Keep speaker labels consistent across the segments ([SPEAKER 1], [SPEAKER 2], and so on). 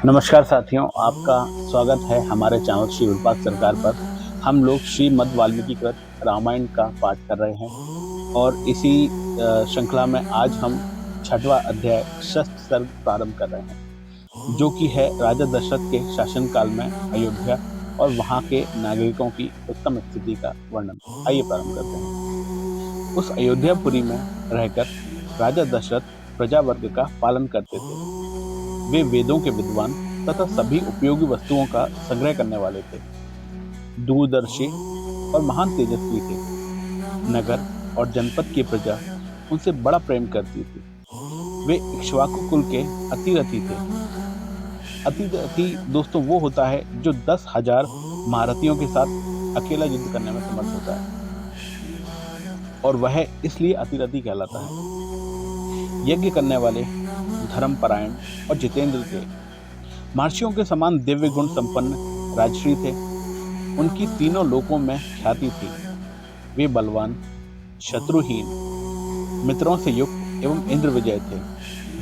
[SPEAKER 1] नमस्कार साथियों, आपका स्वागत है हमारे चैनल श्री विरूपाक्ष सरकार पर। हम लोग श्रीमद् वाल्मीकि कृत रामायण का पाठ कर रहे हैं और इसी श्रृंखला में आज हम 6वां अध्याय शस्त्र सर्ग प्रारंभ कर रहे हैं, जो कि है राजा दशरथ के शासनकाल में अयोध्या और वहां के नागरिकों की उत्तम स्थिति का वर्णन। आइए प्रारंभ करते हैं। उस अयोध्यापुरी में रहकर राजा दशरथ प्रजा वर्ग का पालन करते थे। वे वेदों के विद्वान तथा सभी उपयोगी वस्तुओं का संग्रह करने वाले थे, दूरदर्शी और महान तेजस्वी थे। नगर और जनपद की प्रजा उनसे बड़ा प्रेम करती थी। वे इक्ष्वाकु कुल के अतिरथी थे। अतिरथी दोस्तों वो होता है जो 10,000 महारथियों के साथ अकेला युद्ध करने में समर्थ होता है, और वह इसलिए अतिरथी कहलाता है। यज्ञ करने वाले, धर्मपरायण और जितेंद्र थे। महर्षियों के समान दिव्य गुण संपन्न राजश्री थे। उनकी तीनों लोकों में ख्याति थी। वे बलवान, शत्रुहीन, मित्रों से युक्त एवं इंद्र विजय थे।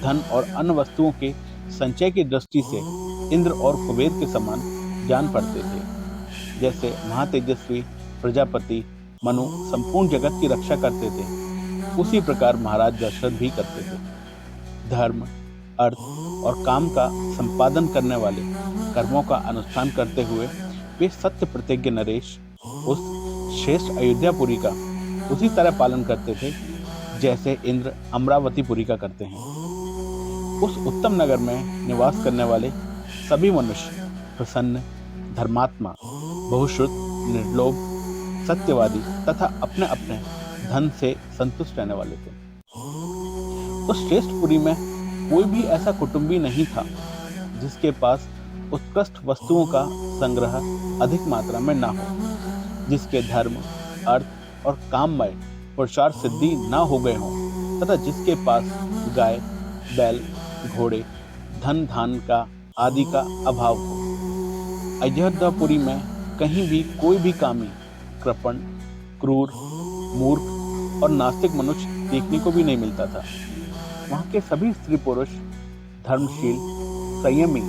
[SPEAKER 1] धन और अन्य वस्तुओं के संचय की दृष्टि से इंद्र और कुबेर के समान जान पड़ते थे। जैसे महातेजस्वी प्रजापति मनु संपूर्ण जगत की रक्षा करते थे, उसी प्रकार महाराज दशरथ भी करते थे। धर्म, अर्थ और काम का संपादन करने वाले कर्मों का अनुष्ठान करते हुए वे सत्य प्रतिज्ञ नरेश उस श्रेष्ठ अयोध्यापुरी का उसी तरह पालन करते थे जैसे इंद्र अमरावतीपुरी का करते हैं। उस उत्तम नगर में निवास करने वाले सभी मनुष्य प्रसन्न, धर्मात्मा, बहुश्रुत, निर्लोभ, सत्यवादी तथा अपने अपने धन से संतुष्ट रहने वाले थे। उस श्रेष्ठ पुरी में कोई भी ऐसा कुटुंबी नहीं था जिसके पास उत्कृष्ट वस्तुओं का संग्रह अधिक मात्रा में ना हो, जिसके धर्म, अर्थ और काममय पुरुषार्थ सिद्धि ना हो गए हों, तथा जिसके पास गाय, बैल, घोड़े, धन धान का आदि का अभाव हो। अयोध्यापुरी में कहीं भी कोई भी कामी, कृपण, क्रूर, मूर्ख और नास्तिक मनुष्य देखने को भी नहीं मिलता था। वहाँ के सभी स्त्री पुरुष धर्मशील, संयमी,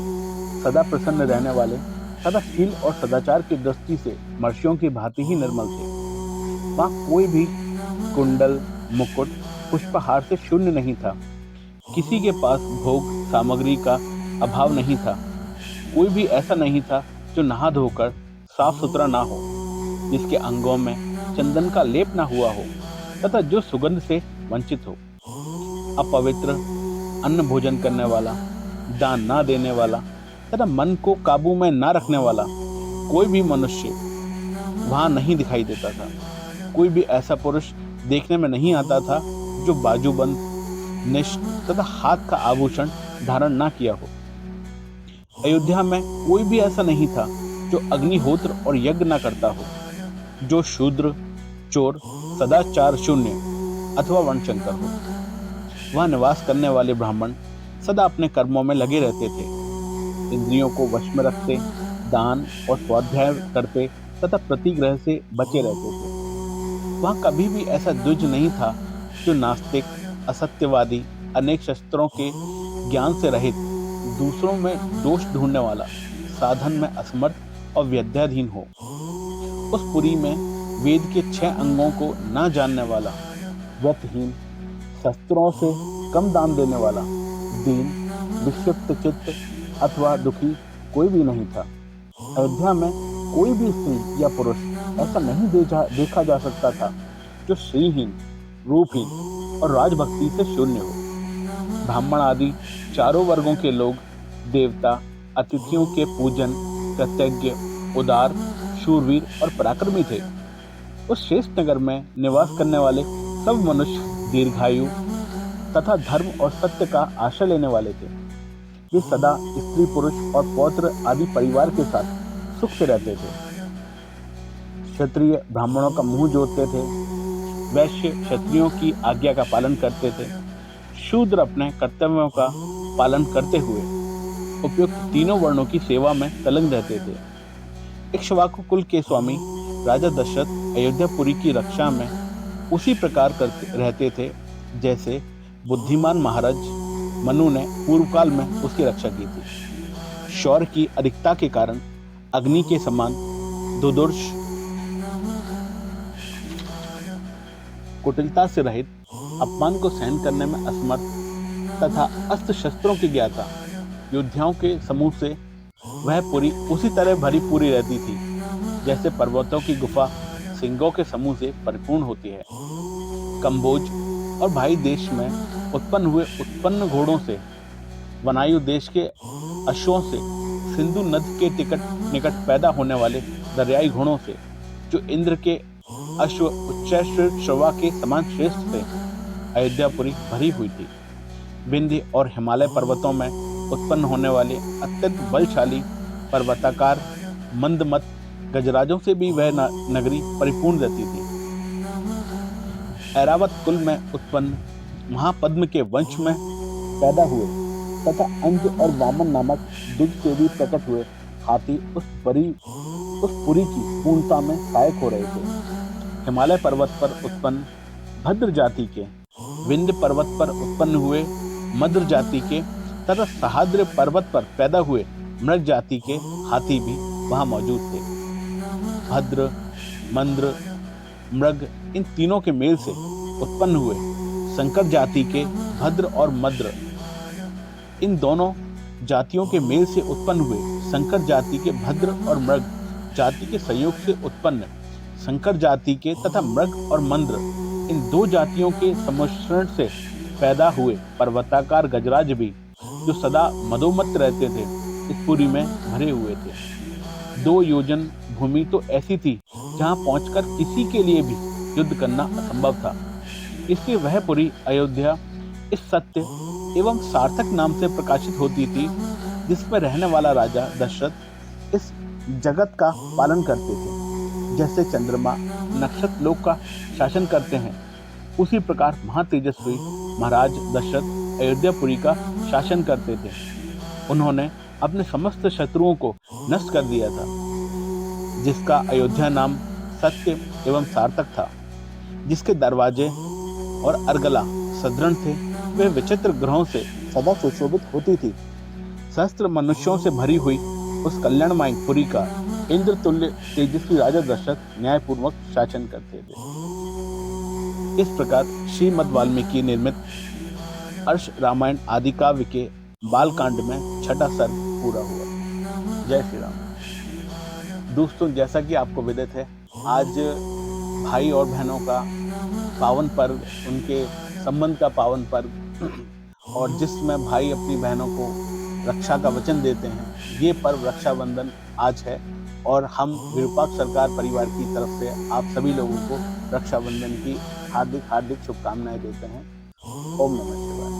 [SPEAKER 1] सदा प्रसन्न रहने वाले तथा शील और सदाचार की दृष्टि से महर्षियों की भांति ही निर्मल थे। वहाँ कोई भी कुंडल, मुकुट, पुष्पहार से शून्य नहीं था। किसी के पास भोग सामग्री का अभाव नहीं था। कोई भी ऐसा नहीं था जो नहा धोकर साफ सुथरा ना हो, जिसके अंगों में चंदन का लेप ना हुआ हो तथा जो सुगंध से वंचित हो। अपवित्र अन्न भोजन करने वाला, दान ना देने वाला तथा मन को काबू में ना रखने वाला कोई भी मनुष्य वहां नहीं दिखाई देता था। कोई भी ऐसा पुरुष देखने में नहीं आता था जो बाजूबंद, निष्ठ तथा हाथ का आभूषण धारण ना किया हो। अयोध्या में कोई भी ऐसा नहीं था जो अग्निहोत्र और यज्ञ ना करता हो, जो शूद्र, चोर, सदाचार शून्य अथवा वर्णशंकर हो। वहाँ निवास करने वाले ब्राह्मण सदा अपने कर्मों में लगे रहते थे, इंद्रियों को वश में रखते, दान और स्वाध्याय करते तथा प्रतिग्रह से बचे रहते थे। वहाँ कभी भी ऐसा द्विज नहीं था जो नास्तिक, असत्यवादी, अनेक शस्त्रों के ज्ञान से रहित, दूसरों में दोष ढूंढने वाला, साधन में असमर्थ और विद्याधीन हो। उस पुरी में वेद के 6 अंगों को ना जानने वाला, व्रतहीन, शस्त्रों से कम दाम देने वाला, दीन, विक्षिप्त चित्त अथवा दुखी कोई भी नहीं था। अयोध्या में कोई भी स्त्री या पुरुष ऐसा नहीं देखा जा सकता था जो श्रीहीन, रूपहीन और राजभक्ति से शून्य हो। ब्राह्मण आदि चारों वर्गों के लोग देवता, अतिथियों के पूजन, कृतज्ञ, उदार, शूरवीर और पराक्रमी थे। उस श्रेष्ठ नगर में निवास करने वाले सब मनुष्य दीर्घायु तथा धर्म और सत्य का आश्रय लेने वाले थे। वे सदा स्त्री, पुरुष और पौत्र आदि परिवार के साथ सुख से रहते थे। क्षत्रिय ब्राह्मणों का मुंह जोतते थे, वैश्य क्षत्रियों की आज्ञा का पालन करते थे, शूद्र अपने कर्तव्यों का पालन करते हुए उपयुक्त तीनों वर्णों की सेवा में संलग्न रहते थे। इक्ष्वाकु कुल के स्वामी राजा दशरथ अयोध्यापुरी की रक्षा में उसी प्रकार रहते थे जैसे बुद्धिमान महाराज मनु ने पूर्व काल में उसकी रक्षा की थी। शौर्य की अधिकता के कारण अग्नि के समान दुर्दर्श, कुटिलता से रहित, अपमान को सहन करने में असमर्थ तथा अस्त्र शस्त्रों के ज्ञाता योद्धाओं के समूह से वह पुरी उसी तरह भरी पूरी रहती थी जैसे पर्वतों की गुफा सिंहों के समूह से परिपूर्ण होती है। कंबोज और भाई देश में उत्पन्न घोड़ों से, वनायु देश के अश्वों से, सिंधु नद के निकट पैदा होने वाले दरियाई घोड़ों से, जो इंद्र के अश्व उच्चैश्रव श्रवा के समान श्रेष्ठ थे, अयोध्यापुरी भरी हुई थी। विंध्य और हिमालय पर्वतों में उत्पन्न होने वाले अत्यंत बलशाली पर्वताकार मंदमत गजराजों से भी वह नगरी परिपूर्ण रहती थी। ऐरावत कुल में उत्पन्न महापद्म के वंश में पैदा हुए तथा अंज और वामन नामक दुज से भी प्रकट हुए हाथी उस पुरी की पूर्णता में सहायक हो रहे थे। हिमालय पर्वत पर उत्पन्न भद्र जाति के, विंध्य पर्वत पर उत्पन्न हुए मद्र जाति के तथा सहाद्र पर्वत पर पैदा हुए मृग जाति के हाथी भी वहां मौजूद थे। भद्र, मंद्र, मृग इन तीनों के मेल से उत्पन्न हुए संकर जाति के भद्र और मद्र, इन दोनों जातियों के मेल से उत्पन्न हुए संकर जाति के भद्र और मृग जाति के संयोग से उत्पन्न संकर जाति के तथा मृग और मंद्र, इन दो जातियों के सम्मिश्रण से पैदा हुए पर्वताकार गजराज भी, जो सदा मदोमत्त रहते थे, इस पुरी में भरे हुए थे। 2 योजन भूमि तो ऐसी थी जहां पहुंचकर किसी के लिए भी युद्ध करना असंभव था। इसलिए वह पुरी अयोध्या इस सत्य एवं सार्थक नाम से प्रकाशित होती थी, जिसमें रहने वाला राजा दशरथ इस जगत का पालन करते थे। जैसे चंद्रमा नक्षत्र लोक का शासन करते हैं, उसी प्रकार महातेजस्वी महाराज दशरथ अयोध्यापुरी का शासन करते थे। उन्होंने अपने समस्त शत्रुओं को नष्ट कर दिया था, जिसका अयोध्या नाम सत्य एवं सार्थक था। जिसके दरवाजे और अर्गला सदृढ़ थे, वे विचित्र ग्रहों से सदा सुशोभित होती थी। सहस्त्र मनुष्यों से भरी हुई उस कल्याणमय पुरी का इंद्र तुल्य तेजस्वी राजा दशरथ न्यायपूर्वक शासन करते थे। इस प्रकार श्रीमद् वाल्मीकि निर्मित अर्ष रामायण आदि काव्य के बालकांड में छठा सर्ग पूरा हुआ। जय श्री राम। दोस्तों, जैसा कि आपको विदित है, आज भाई और बहनों का पावन पर्व, उनके संबंध का पावन पर्व, और जिसमें भाई अपनी बहनों को रक्षा का वचन देते हैं, ये पर्व रक्षाबंधन आज है। और हम विरूपाक्ष सरकार परिवार की तरफ से आप सभी लोगों को रक्षाबंधन की हार्दिक शुभकामनाएं देते हैं। ओम नमः शिवाय।